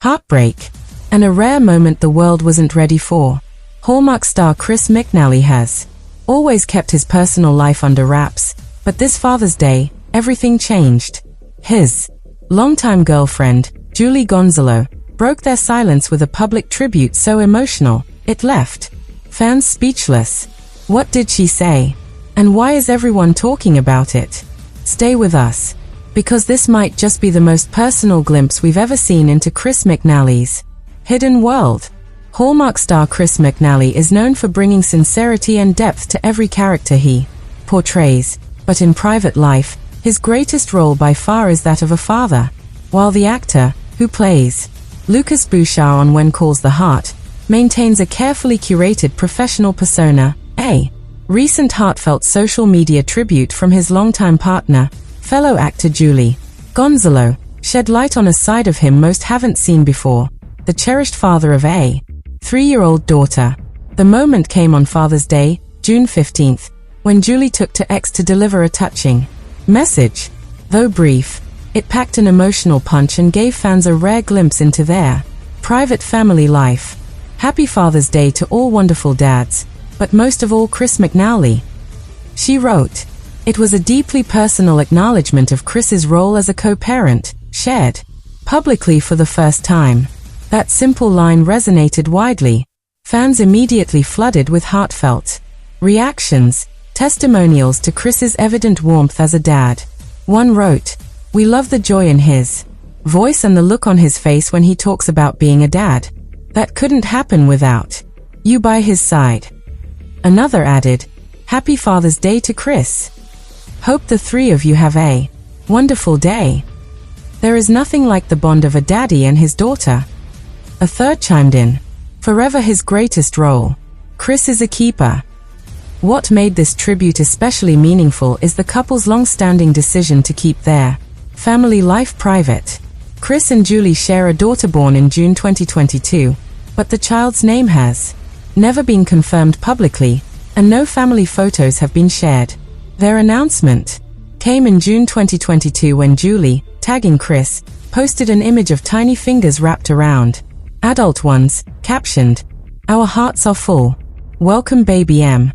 Heartbreak, and a rare moment the world wasn't ready for. Hallmark star Chris McNally has always kept his personal life under wraps, but this Father's Day, everything changed. His longtime girlfriend, Julie Gonzalo, broke their silence with a public tribute so emotional, it left fans speechless. What did she say? And why is everyone talking about it? Stay with us, because this might just be the most personal glimpse we've ever seen into Chris McNally's hidden world. Hallmark star Chris McNally is known for bringing sincerity and depth to every character he portrays, but in private life, his greatest role by far is that of a father. While the actor, who plays Lucas Bouchard on When Calls the Heart, maintains a carefully curated professional persona, a recent heartfelt social media tribute from his longtime partner, fellow actor Julie Gonzalo, shed light on a side of him most haven't seen before, the cherished father of a 3-year-old daughter. The moment came on Father's Day, June 15th, when Julie took to X to deliver a touching message. Though brief, it packed an emotional punch and gave fans a rare glimpse into their private family life. Happy Father's Day to all wonderful dads, but most of all Chris McNally. She wrote, "It was a deeply personal acknowledgement of Chris's role as a co-parent, shared publicly for the first time." That simple line resonated widely. Fans immediately flooded with heartfelt reactions, testimonials to Chris's evident warmth as a dad. One wrote, "We love the joy in his voice and the look on his face when he talks about being a dad. That couldn't happen without you by his side." Another added, "Happy Father's Day to Chris. Hope the three of you have a wonderful day. There is nothing like the bond of a daddy and his daughter." A third chimed in, "Forever his greatest role. Chris is a keeper." What made this tribute especially meaningful is the couple's long-standing decision to keep their family life private. Chris and Julie share a daughter born in June 2022, but the child's name has never been confirmed publicly, and no family photos have been shared. Their announcement came in June 2022 when Julie, tagging Chris, posted an image of tiny fingers wrapped around adult ones, captioned, "Our hearts are full. Welcome baby M."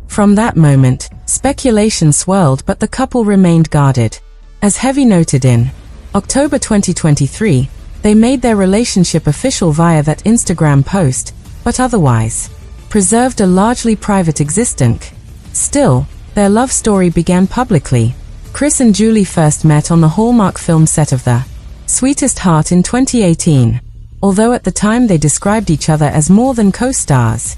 From that moment, speculation swirled, but the couple remained guarded. As Heavy noted in October 2023, they made their relationship official via that Instagram post, but otherwise preserved a largely private existence. Still, their love story began publicly. Chris and Julie first met on the Hallmark film set of The Sweetest Heart in 2018. Although at the time they described each other as more than co-stars,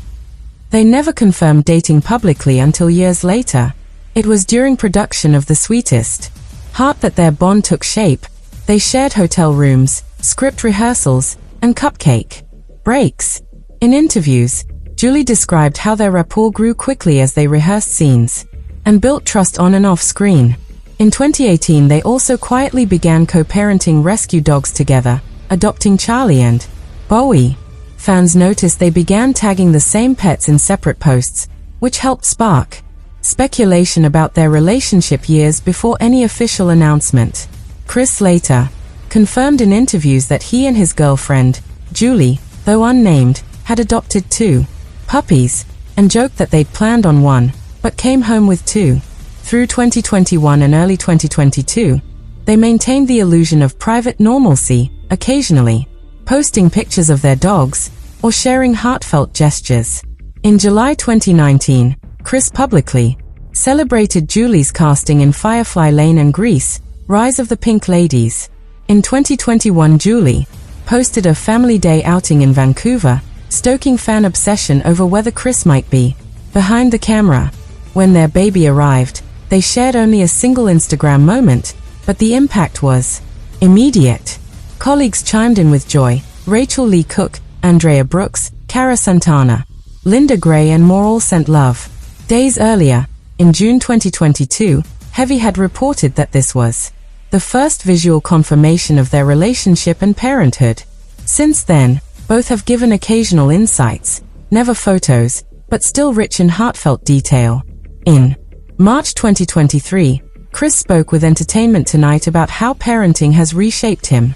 they never confirmed dating publicly until years later. It was during production of The Sweetest Heart that their bond took shape. They shared hotel rooms, script rehearsals, and cupcake breaks. In interviews, Julie described how their rapport grew quickly as they rehearsed scenes and built trust on and off screen. In 2018, they also quietly began co-parenting rescue dogs together, adopting Charlie and Bowie. Fans noticed they began tagging the same pets in separate posts, which helped spark speculation about their relationship years before any official announcement. Chris later confirmed in interviews that he and his girlfriend, Julie, though unnamed, had adopted 2 puppies, and joked that they'd planned on one, but came home with 2. Through 2021 and early 2022, they maintained the illusion of private normalcy, occasionally posting pictures of their dogs or sharing heartfelt gestures. In July 2019, Chris publicly celebrated Julie's casting in Firefly Lane and Grease, Rise of the Pink Ladies. In 2021, Julie posted a family day outing in Vancouver, stoking fan obsession over whether Chris might be behind the camera. When their baby arrived, they shared only a single Instagram moment, but the impact was immediate. Colleagues chimed in with joy. Rachel Lee Cook, Andrea Brooks, Cara Santana, Linda Gray and more all sent love. Days earlier, in June 2022, Heavy had reported that this was the first visual confirmation of their relationship and parenthood. Since then, both have given occasional insights, never photos, but still rich in heartfelt detail. In March 2023, Chris spoke with Entertainment Tonight about how parenting has reshaped him.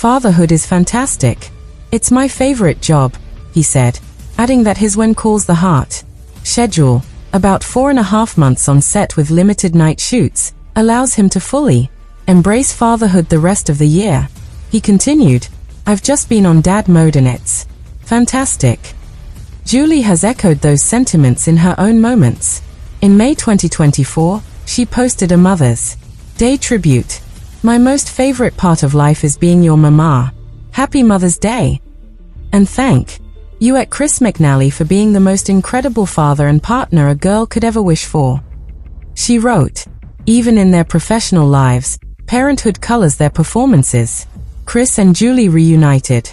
"Fatherhood is fantastic. It's my favorite job," he said, adding that his When Calls the Heart schedule, about 4.5 months on set with limited night shoots, allows him to fully embrace fatherhood the rest of the year. He continued, "I've just been on dad mode and it's fantastic." Julie has echoed those sentiments in her own moments. In May 2024, she posted a Mother's Day tribute. "My most favorite part of life is being your mama. Happy Mother's Day. And thank you at Chris McNally for being the most incredible father and partner a girl could ever wish for." She wrote, "Even in their professional lives, parenthood colors their performances." Chris and Julie reunited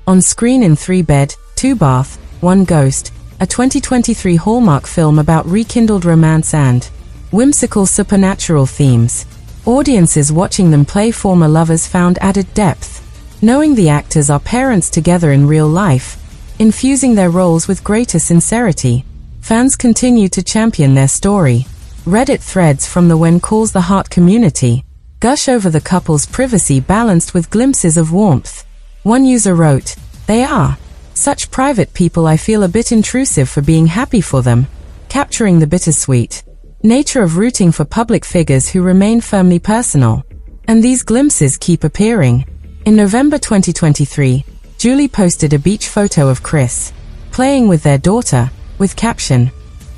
on screen in 3-bed, 2-bath, 1 ghost, a 2023 Hallmark film about rekindled romance and whimsical supernatural themes. Audiences watching them play former lovers found added depth, knowing the actors are parents together in real life, infusing their roles with greater sincerity. Fans continue to champion their story. Reddit threads from the When Calls the Heart community gush over the couple's privacy balanced with glimpses of warmth. One user wrote, "They are such private people, I feel a bit intrusive for being happy for them," capturing the bittersweet nature of rooting for public figures who remain firmly personal. And these glimpses keep appearing. In November 2023, Julie posted a beach photo of Chris playing with their daughter, with caption,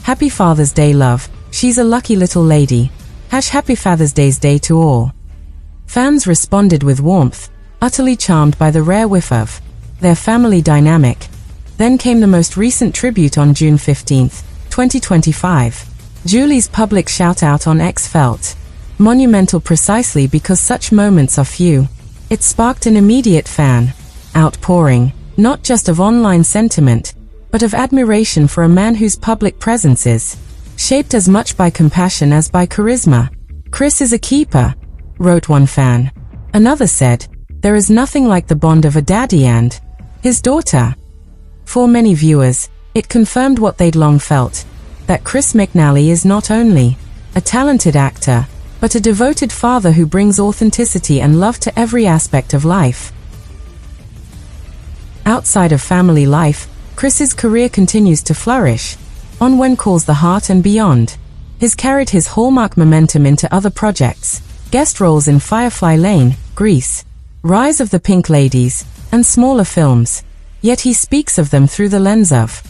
"Happy Father's Day, love. She's a lucky little lady. Happy Father's Day to all." Fans responded with warmth, utterly charmed by the rare whiff of their family dynamic. Then came the most recent tribute on June 15, 2025. Julie's public shout-out on X felt monumental precisely because such moments are few. It sparked an immediate fan outpouring, not just of online sentiment, but of admiration for a man whose public presence is shaped as much by compassion as by charisma. "Chris is a keeper," wrote one fan. Another said, "There is nothing like the bond of a daddy and his daughter." For many viewers, it confirmed what they'd long felt, that Chris McNally is not only a talented actor, but a devoted father who brings authenticity and love to every aspect of life. Outside of family life, Chris's career continues to flourish. On When Calls the Heart and beyond, he's carried his Hallmark momentum into other projects, guest roles in Firefly Lane, Grease, Rise of the Pink Ladies, and smaller films. Yet he speaks of them through the lens of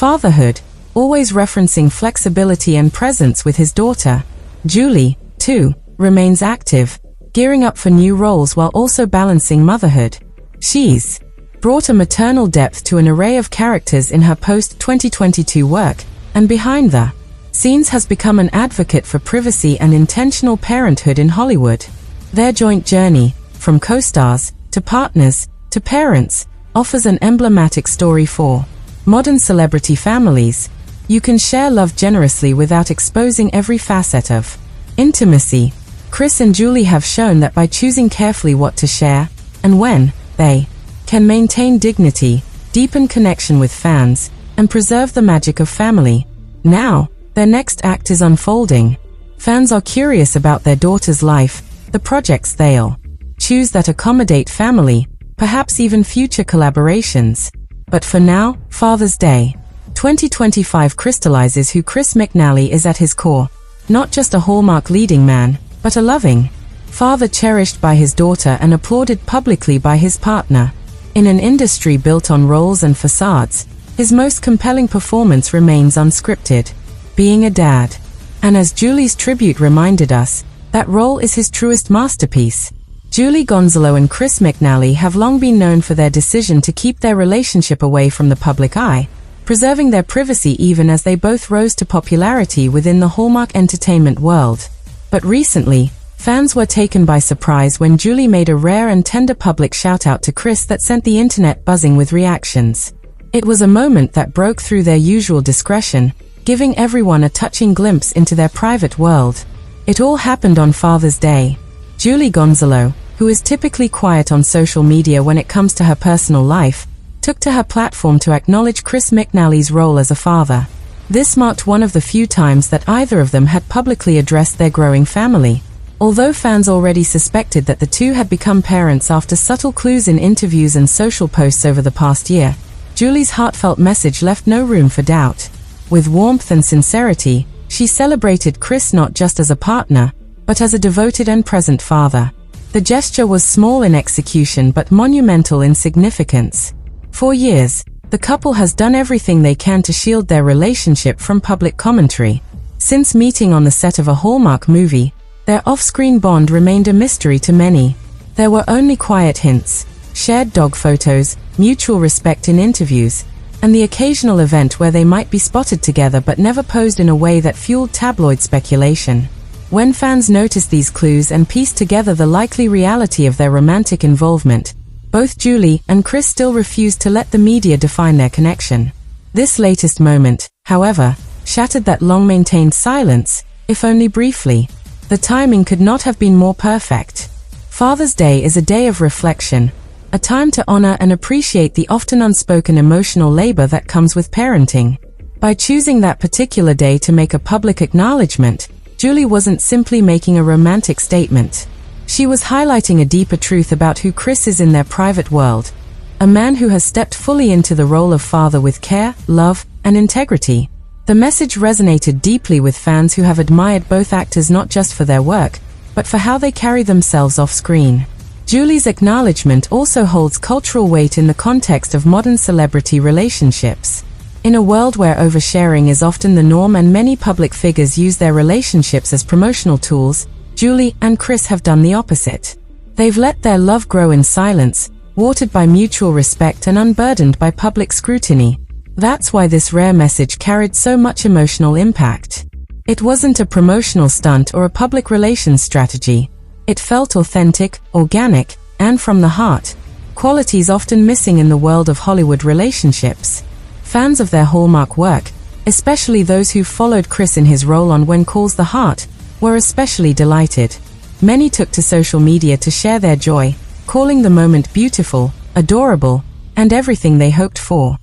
fatherhood, always referencing flexibility and presence with his daughter. Julie, too, remains active, gearing up for new roles while also balancing motherhood. She's brought a maternal depth to an array of characters in her post-2022 work, and behind the scenes has become an advocate for privacy and intentional parenthood in Hollywood. Their joint journey, from co-stars, to partners, to parents, offers an emblematic story for modern celebrity families. You can share love generously without exposing every facet of intimacy. Chris and Julie have shown that by choosing carefully what to share, and when, they can maintain dignity, deepen connection with fans, and preserve the magic of family. Now, their next act is unfolding. Fans are curious about their daughter's life, the projects they'll choose that accommodate family, perhaps even future collaborations. But for now, Father's Day 2025 crystallizes who Chris McNally is at his core. Not just a Hallmark leading man, but a loving father cherished by his daughter and applauded publicly by his partner. In an industry built on roles and facades, his most compelling performance remains unscripted, being a dad. And as Julie's tribute reminded us, that role is his truest masterpiece. Julie Gonzalo and Chris McNally have long been known for their decision to keep their relationship away from the public eye, preserving their privacy even as they both rose to popularity within the Hallmark entertainment world. But recently, fans were taken by surprise when Julie made a rare and tender public shout-out to Chris that sent the internet buzzing with reactions. It was a moment that broke through their usual discretion, giving everyone a touching glimpse into their private world. It all happened on Father's Day. Julie Gonzalo, who is typically quiet on social media when it comes to her personal life, took to her platform to acknowledge Chris McNally's role as a father. This marked one of the few times that either of them had publicly addressed their growing family. Although fans already suspected that the two had become parents after subtle clues in interviews and social posts over the past year, Julie's heartfelt message left no room for doubt. With warmth and sincerity, she celebrated Chris not just as a partner, but as a devoted and present father. The gesture was small in execution but monumental in significance. For years, the couple has done everything they can to shield their relationship from public commentary. Since meeting on the set of a Hallmark movie, their off-screen bond remained a mystery to many. There were only quiet hints, shared dog photos, mutual respect in interviews, and the occasional event where they might be spotted together but never posed in a way that fueled tabloid speculation. When fans noticed these clues and pieced together the likely reality of their romantic involvement, both Julie and Chris still refused to let the media define their connection. This latest moment, however, shattered that long-maintained silence, if only briefly. The timing could not have been more perfect. Father's Day is a day of reflection, a time to honor and appreciate the often unspoken emotional labor that comes with parenting. By choosing that particular day to make a public acknowledgement, Julie wasn't simply making a romantic statement. She was highlighting a deeper truth about who Chris is in their private world, a man who has stepped fully into the role of father with care, love, and integrity. The message resonated deeply with fans who have admired both actors not just for their work, but for how they carry themselves off-screen. Julie's acknowledgement also holds cultural weight in the context of modern celebrity relationships. In a world where oversharing is often the norm and many public figures use their relationships as promotional tools, Julie and Chris have done the opposite. They've let their love grow in silence, watered by mutual respect and unburdened by public scrutiny. That's why this rare message carried so much emotional impact. It wasn't a promotional stunt or a public relations strategy. It felt authentic, organic, and from the heart, qualities often missing in the world of Hollywood relationships. Fans of their Hallmark work, especially those who followed Chris in his role on When Calls the Heart, were especially delighted. Many took to social media to share their joy, calling the moment beautiful, adorable, and everything they hoped for.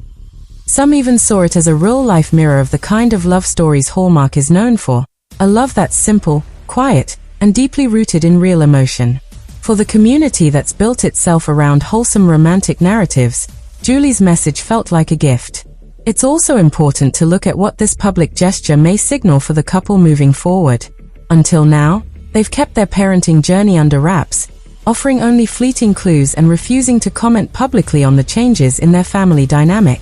Some even saw it as a real-life mirror of the kind of love stories Hallmark is known for, a love that's simple, quiet, and deeply rooted in real emotion. For the community that's built itself around wholesome romantic narratives, Julie's message felt like a gift. It's also important to look at what this public gesture may signal for the couple moving forward. Until now, they've kept their parenting journey under wraps, offering only fleeting clues and refusing to comment publicly on the changes in their family dynamic.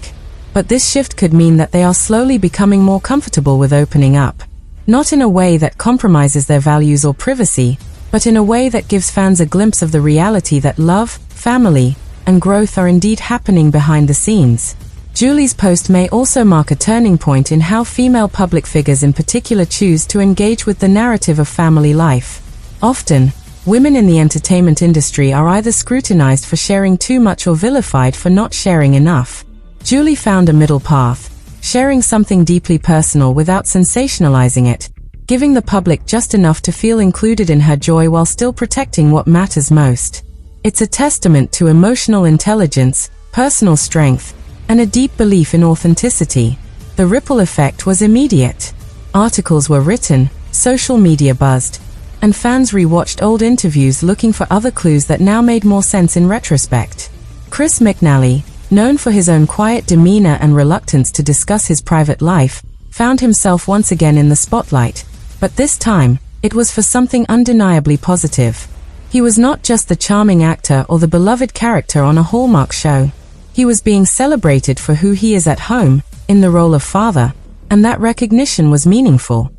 But this shift could mean that they are slowly becoming more comfortable with opening up. Not in a way that compromises their values or privacy, but in a way that gives fans a glimpse of the reality that love, family, and growth are indeed happening behind the scenes. Julie's post may also mark a turning point in how female public figures in particular choose to engage with the narrative of family life. Often, women in the entertainment industry are either scrutinized for sharing too much or vilified for not sharing enough. Julie found a middle path, sharing something deeply personal without sensationalizing it, giving the public just enough to feel included in her joy while still protecting what matters most. It's a testament to emotional intelligence, personal strength, and a deep belief in authenticity. The ripple effect was immediate. Articles were written, social media buzzed, and fans rewatched old interviews looking for other clues that now made more sense in retrospect. Chris McNally, known for his own quiet demeanor and reluctance to discuss his private life, found himself once again in the spotlight, but this time, it was for something undeniably positive. He was not just the charming actor or the beloved character on a Hallmark show. He was being celebrated for who he is at home, in the role of father, and that recognition was meaningful.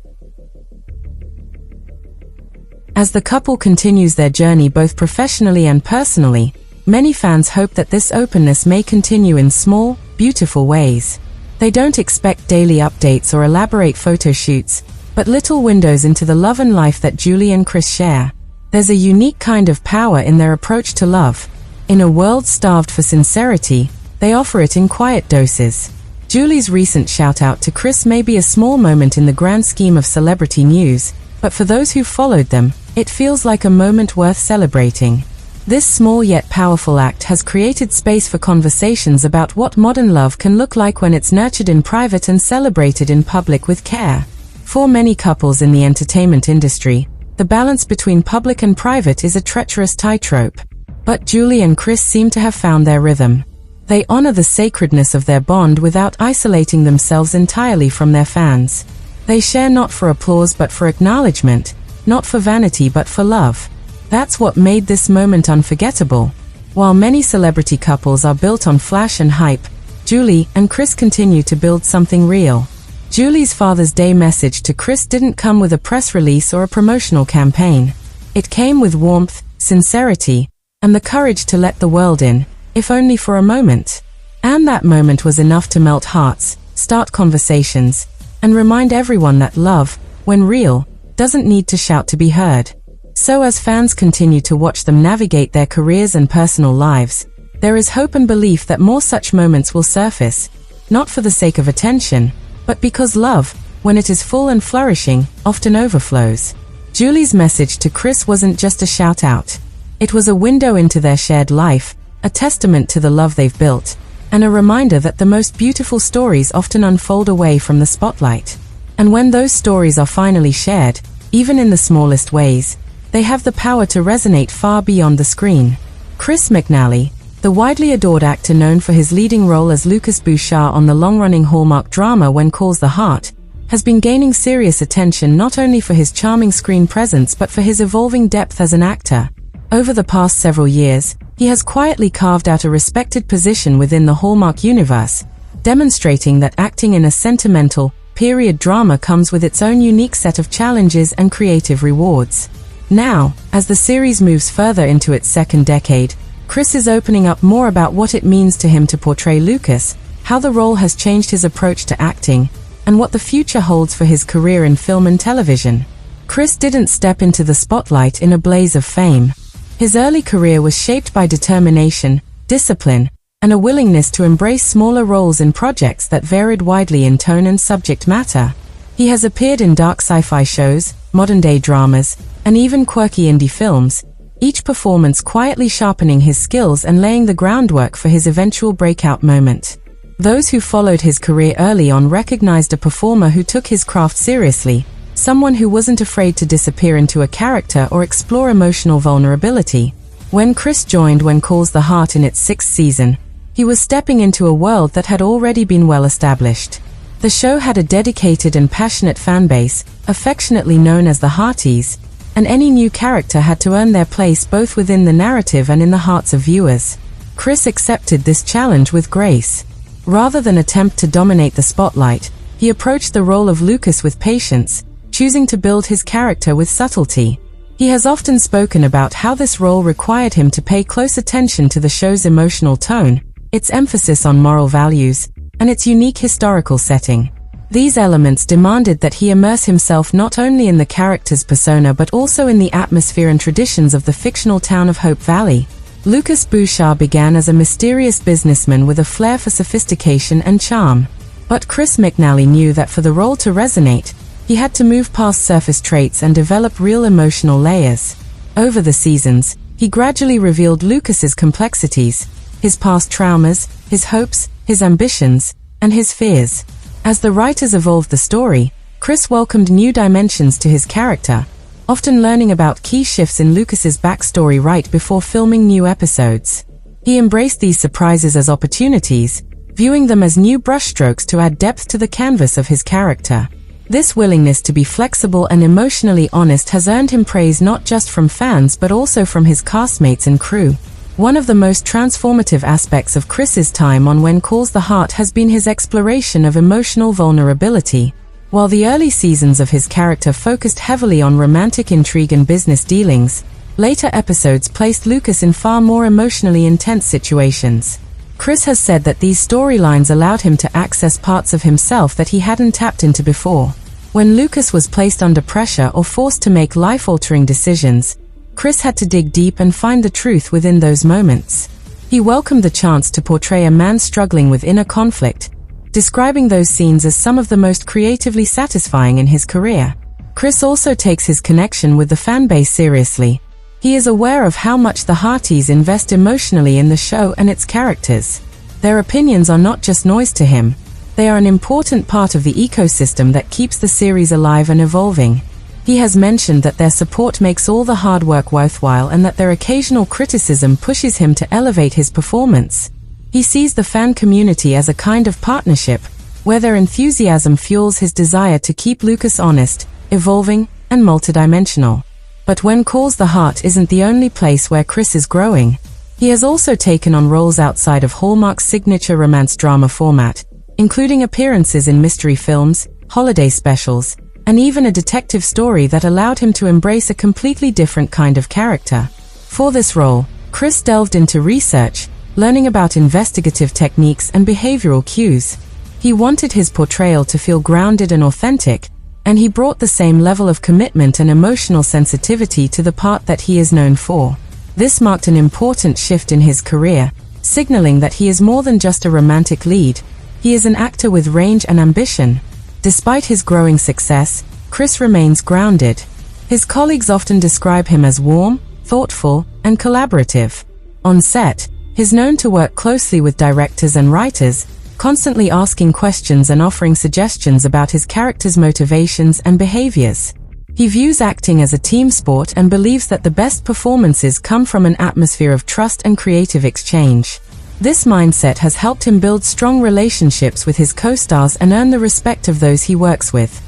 As the couple continues their journey both professionally and personally, many fans hope that this openness may continue in small, beautiful ways. They don't expect daily updates or elaborate photo shoots, but little windows into the love and life that Julie and Chris share. There's a unique kind of power in their approach to love. In a world starved for sincerity, they offer it in quiet doses. Julie's recent shout-out to Chris may be a small moment in the grand scheme of celebrity news, but for those who followed them, it feels like a moment worth celebrating. This small yet powerful act has created space for conversations about what modern love can look like when it's nurtured in private and celebrated in public with care. For many couples in the entertainment industry, The balance between public and private is a treacherous tightrope. But Julie and Chris seem to have found their rhythm. They honor the sacredness of their bond without isolating themselves entirely from their fans. They share not for applause but for acknowledgement, not for vanity but for love. That's what made this moment unforgettable. While many celebrity couples are built on flash and hype, Julie and Chris continue to build something real. Julie's Father's Day message to Chris didn't come with a press release or a promotional campaign. It came with warmth, sincerity, and the courage to let the world in, if only for a moment. And that moment was enough to melt hearts, start conversations, and remind everyone that love, when real, doesn't need to shout to be heard. So as fans continue to watch them navigate their careers and personal lives, there is hope and belief that more such moments will surface, not for the sake of attention, but because love, when it is full and flourishing, often overflows. Julie's message to Chris wasn't just a shout-out. It was a window into their shared life, a testament to the love they've built, and a reminder that the most beautiful stories often unfold away from the spotlight. And when those stories are finally shared, even in the smallest ways, they have the power to resonate far beyond the screen. Chris McNally, the widely adored actor known for his leading role as Lucas Bouchard on the long-running Hallmark drama When Calls the Heart, has been gaining serious attention not only for his charming screen presence but for his evolving depth as an actor. Over the past several years, he has quietly carved out a respected position within the Hallmark universe, demonstrating that acting in a sentimental, period drama comes with its own unique set of challenges and creative rewards. Now, as the series moves further into its second decade, Chris is opening up more about what it means to him to portray Lucas, how the role has changed his approach to acting, and what the future holds for his career in film and television. Chris didn't step into the spotlight in a blaze of fame. His early career was shaped by determination, discipline, and a willingness to embrace smaller roles in projects that varied widely in tone and subject matter. He has appeared in dark sci-fi shows, modern-day dramas, and even quirky indie films, each performance quietly sharpening his skills and laying the groundwork for his eventual breakout moment. Those who followed his career early on recognized a performer who took his craft seriously, someone who wasn't afraid to disappear into a character or explore emotional vulnerability. When Chris joined When Calls the Heart in its sixth season, he was stepping into a world that had already been well established. The show had a dedicated and passionate fanbase, affectionately known as the Hearties, and any new character had to earn their place both within the narrative and in the hearts of viewers. Chris accepted this challenge with grace. Rather than attempt to dominate the spotlight, he approached the role of Lucas with patience, choosing to build his character with subtlety. He has often spoken about how this role required him to pay close attention to the show's emotional tone, its emphasis on moral values, and its unique historical setting. These elements demanded that he immerse himself not only in the character's persona but also in the atmosphere and traditions of the fictional town of Hope Valley. Lucas Bouchard began as a mysterious businessman with a flair for sophistication and charm. But Chris McNally knew that for the role to resonate, he had to move past surface traits and develop real emotional layers. Over the seasons, he gradually revealed Lucas's complexities, his past traumas, his hopes, his ambitions, and his fears. As the writers evolved the story, Chris welcomed new dimensions to his character, often learning about key shifts in Lucas's backstory right before filming new episodes. He embraced these surprises as opportunities, viewing them as new brushstrokes to add depth to the canvas of his character. This willingness to be flexible and emotionally honest has earned him praise not just from fans but also from his castmates and crew. One of the most transformative aspects of Chris's time on When Calls the Heart has been his exploration of emotional vulnerability. While the early seasons of his character focused heavily on romantic intrigue and business dealings, later episodes placed Lucas in far more emotionally intense situations. Chris has said that these storylines allowed him to access parts of himself that he hadn't tapped into before. When Lucas was placed under pressure or forced to make life-altering decisions, Chris had to dig deep and find the truth within those moments. He welcomed the chance to portray a man struggling with inner conflict, describing those scenes as some of the most creatively satisfying in his career. Chris also takes his connection with the fanbase seriously. He is aware of how much the Hearties invest emotionally in the show and its characters. Their opinions are not just noise to him. They are an important part of the ecosystem that keeps the series alive and evolving. He has mentioned that their support makes all the hard work worthwhile and that their occasional criticism pushes him to elevate his performance. He sees the fan community as a kind of partnership, where their enthusiasm fuels his desire to keep Lucas honest, evolving, and multidimensional. But when Calls the Heart isn't the only place where Chris is growing. He has also taken on roles outside of Hallmark's signature romance drama format, including appearances in mystery films, holiday specials, and even a detective story that allowed him to embrace a completely different kind of character. For this role, Chris delved into research, learning about investigative techniques and behavioral cues. He wanted his portrayal to feel grounded and authentic, and he brought the same level of commitment and emotional sensitivity to the part that he is known for. This marked an important shift in his career, signaling that he is more than just a romantic lead. He is an actor with range and ambition. Despite his growing success, Chris remains grounded. His colleagues often describe him as warm, thoughtful, and collaborative. On set, he's known to work closely with directors and writers, constantly asking questions and offering suggestions about his character's motivations and behaviors. He views acting as a team sport and believes that the best performances come from an atmosphere of trust and creative exchange. This mindset has helped him build strong relationships with his co-stars and earn the respect of those he works with.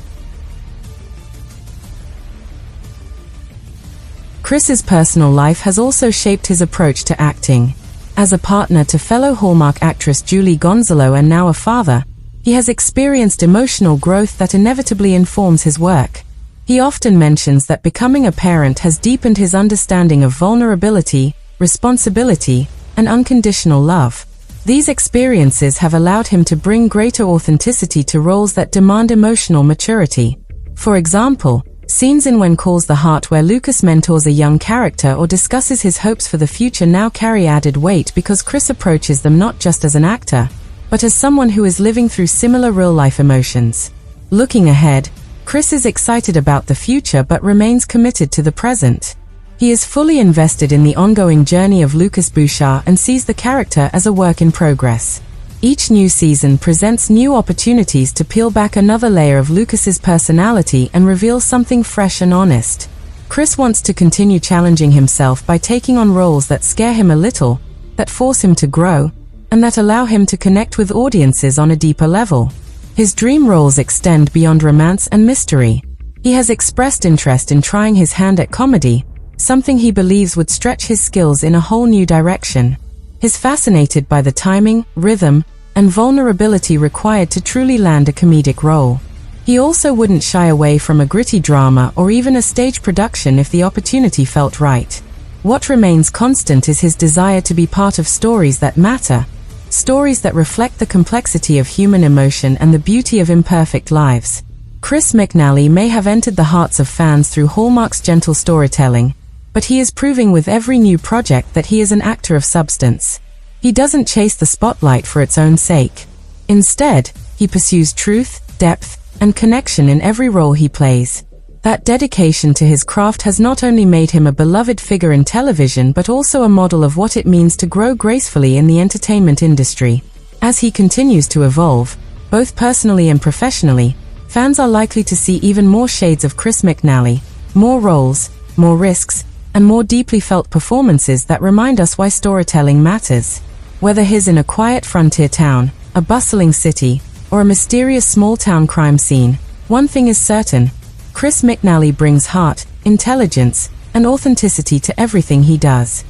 Chris's personal life has also shaped his approach to acting. As a partner to fellow Hallmark actress Julie Gonzalo and now a father, he has experienced emotional growth that inevitably informs his work. He often mentions that becoming a parent has deepened his understanding of vulnerability, responsibility, and unconditional love. These experiences have allowed him to bring greater authenticity to roles that demand emotional maturity. For example, scenes in When Calls the Heart where Lucas mentors a young character or discusses his hopes for the future now carry added weight because Chris approaches them not just as an actor, but as someone who is living through similar real-life emotions. Looking ahead, Chris is excited about the future but remains committed to the present. He is fully invested in the ongoing journey of Lucas Bouchard and sees the character as a work in progress. Each new season presents new opportunities to peel back another layer of Lucas's personality and reveal something fresh and honest. Chris wants to continue challenging himself by taking on roles that scare him a little, that force him to grow, and that allow him to connect with audiences on a deeper level. His dream roles extend beyond romance and mystery. He has expressed interest in trying his hand at comedy, something he believes would stretch his skills in a whole new direction. He's fascinated by the timing, rhythm, and vulnerability required to truly land a comedic role. He also wouldn't shy away from a gritty drama or even a stage production if the opportunity felt right. What remains constant is his desire to be part of stories that matter, stories that reflect the complexity of human emotion and the beauty of imperfect lives. Chris McNally may have entered the hearts of fans through Hallmark's gentle storytelling, but he is proving with every new project that he is an actor of substance. He doesn't chase the spotlight for its own sake. Instead, he pursues truth, depth, and connection in every role he plays. That dedication to his craft has not only made him a beloved figure in television but also a model of what it means to grow gracefully in the entertainment industry. As he continues to evolve, both personally and professionally, fans are likely to see even more shades of Chris McNally, more roles, more risks, and more deeply felt performances that remind us why storytelling matters. Whether he's in a quiet frontier town, a bustling city, or a mysterious small-town crime scene, one thing is certain: Chris McNally brings heart, intelligence, and authenticity to everything he does.